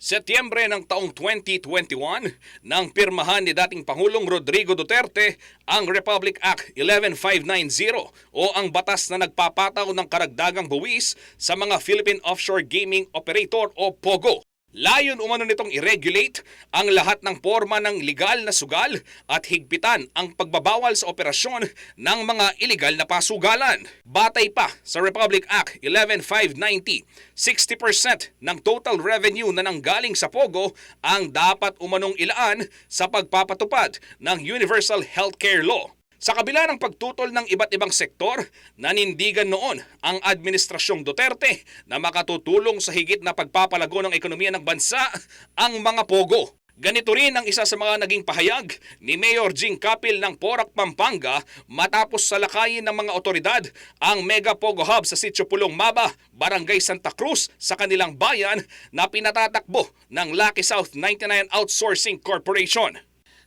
Setyembre ng taong 2021 nang pirmahan ni dating Pangulong Rodrigo Duterte ang Republic Act 11590 o ang batas na nagpapataw ng karagdagang buwis sa mga Philippine Offshore Gaming Operator o POGO. Layon umano nitong i-regulate ang lahat ng forma ng legal na sugal at higpitan ang pagbabawal sa operasyon ng mga iligal na pasugalan. Batay pa sa Republic Act 11590, 60% ng total revenue na nanggaling sa POGO ang dapat umanong ilaan sa pagpapatupad ng Universal Healthcare Law. Sa kabila ng pagtutol ng iba't ibang sektor, nanindigan noon ang Administrasyong Duterte na makatutulong sa higit na pagpapalago ng ekonomiya ng bansa ang mga POGO. Ganito rin ang isa sa mga naging pahayag ni Mayor Jing Capil ng Porac, Pampanga matapos salakayin ng mga otoridad ang Mega POGO Hub sa Sitio Pulong Maba, Barangay Santa Cruz sa kanilang bayan na pinatatakbo ng Lucky South 99 Outsourcing Corporation.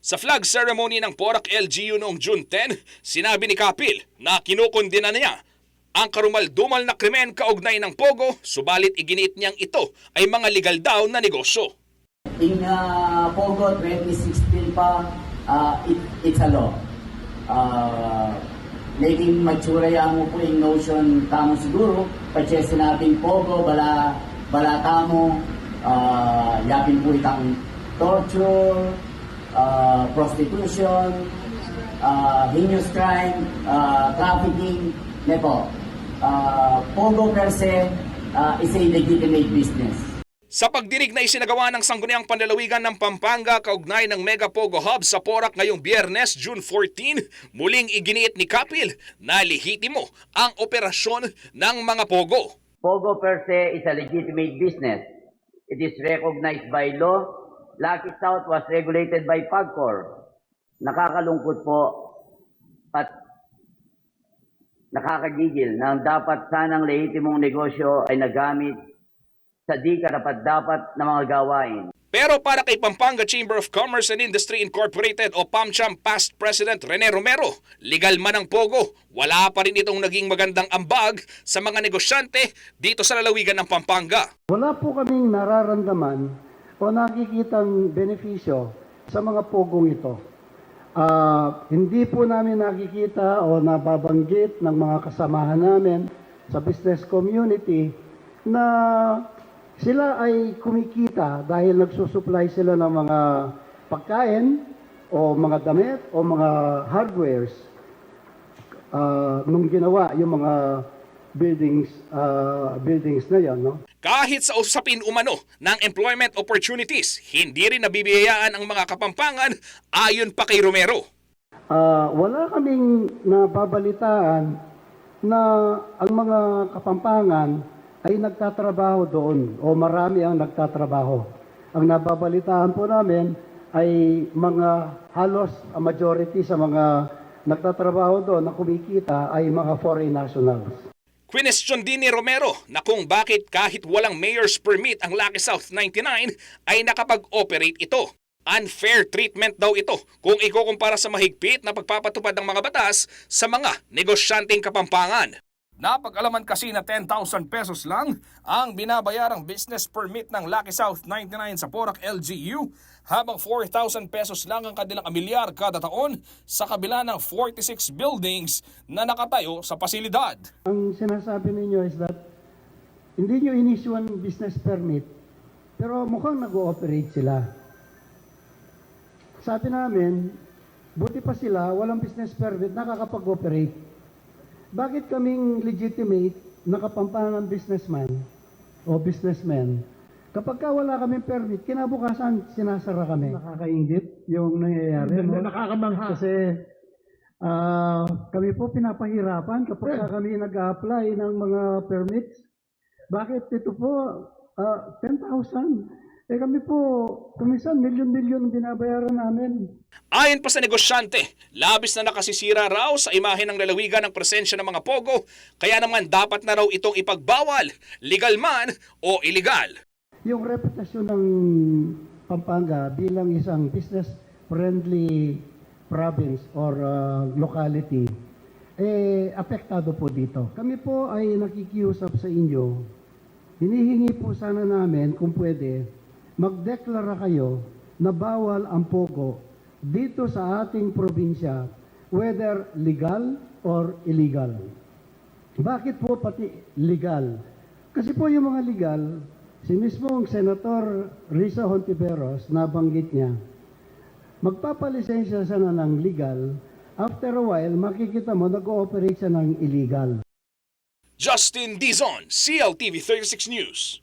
Sa flag ceremony ng Porac LGU noong June 10, sinabi ni Capil na kinukundina niya ang karumal-dumal na krimen kaugnay ng POGO, subalit iginiit niyang ito ay mga legal daw na negosyo. In POGO 2016 pa, it's a law. Naging maturaya mo po yung notion tamo siguro, pati sinabing POGO, balata mo, yapin po itang torture, prostitution, heinous crime, trafficking, nepo. POGO per se is a legitimate business. Sa pagdinig na isinagawa ng Sangguniang Panlalawigan ng Pampanga kaugnay ng Mega POGO Hub sa Porac ngayong Biyernes, June 14, muling iginiit ni Capil na lehitimo ang operasyon ng mga POGO. POGO per se is a legitimate business. It is recognized by law. Lucky South was regulated by PAGCOR. Nakakalungkot po at nakakagigil na dapat sanang lehitimong negosyo ay nagamit sa di karapat-dapat na mga gawain. Pero para kay Pampanga Chamber of Commerce and Industry Incorporated o PAMCHAM past President Rene Romero, legal man ang POGO, wala pa rin itong naging magandang ambag sa mga negosyante dito sa lalawigan ng Pampanga. Wala po kaming nararamdaman o nakikitang benepisyo sa mga pogong ito. Hindi po namin nakikita o nababanggit ng mga kasamahan namin sa business community na sila ay kumikita dahil nagsusupply sila ng mga pagkain o mga damit o mga hardwares nung ginawa yung mga buildings na yan, no? Kahit sa usapin umano ng employment opportunities, hindi rin nabibiyayaan ang mga Kapampangan ayon pa kay Romero. Wala kaming nababalitaan na ang mga Kapampangan ay nagtatrabaho doon o marami ang nagtatrabaho. Ang nababalitaan po namin ay mga halos majority sa mga nagtatrabaho doon na kumikita ay mga foreign nationals. Question din ni Romero na kung bakit kahit walang mayor's permit ang Lucky South 99 ay nakapag-operate ito. Unfair treatment daw ito kung ikukumpara sa mahigpit na pagpapatupad ng mga batas sa mga negosyanteng Kapampangan. Napag-alaman kasi na 10,000 pesos lang ang binabayarang business permit ng Lucky South 99 sa Porac LGU habang 4,000 pesos lang ang kanilang amilyar kada taon sa kabila ng 46 buildings na nakatayo sa pasilidad. Ang sinasabi ninyo is that hindi nyo in-issue business permit pero mukhang nag-ooperate sila. Sabi namin, buti pa sila, walang business permit, nakakapag-operate. Bakit kaming legitimate na Kapampangan businessman o businessman, kapag ka wala kaming permit, kinabukasan sinasara kami? Nakakaingit yung nangyayari. Nakakamangha. Kasi kami po pinapahirapan kapag kami nag-a-apply ng mga permits. Bakit ito po 10,000? Kami po, kumisan, milyon-milyon ang binabayaran namin. Ayon pa sa negosyante, labis na nakasisira raw sa imahe ng lalawigan ng presensya ng mga POGO, kaya naman dapat na raw itong ipagbawal, legal man o illegal. Yung reputasyon ng Pampanga bilang isang business-friendly province or locality, ay apektado po dito. Kami po ay nakikiusap sa inyo. Hinihingi po sana namin kung pwede, magdeklara kayo na bawal ang pogo dito sa ating probinsya, whether legal or illegal. Bakit po pati legal? Kasi po yung mga legal, si mismong Senator Risa Hontiveros, nabanggit niya, magpapalisensya siya na ng legal, after a while, makikita mo nag-ooperate siya ng illegal. Justin Dizon, CLTV 36 News.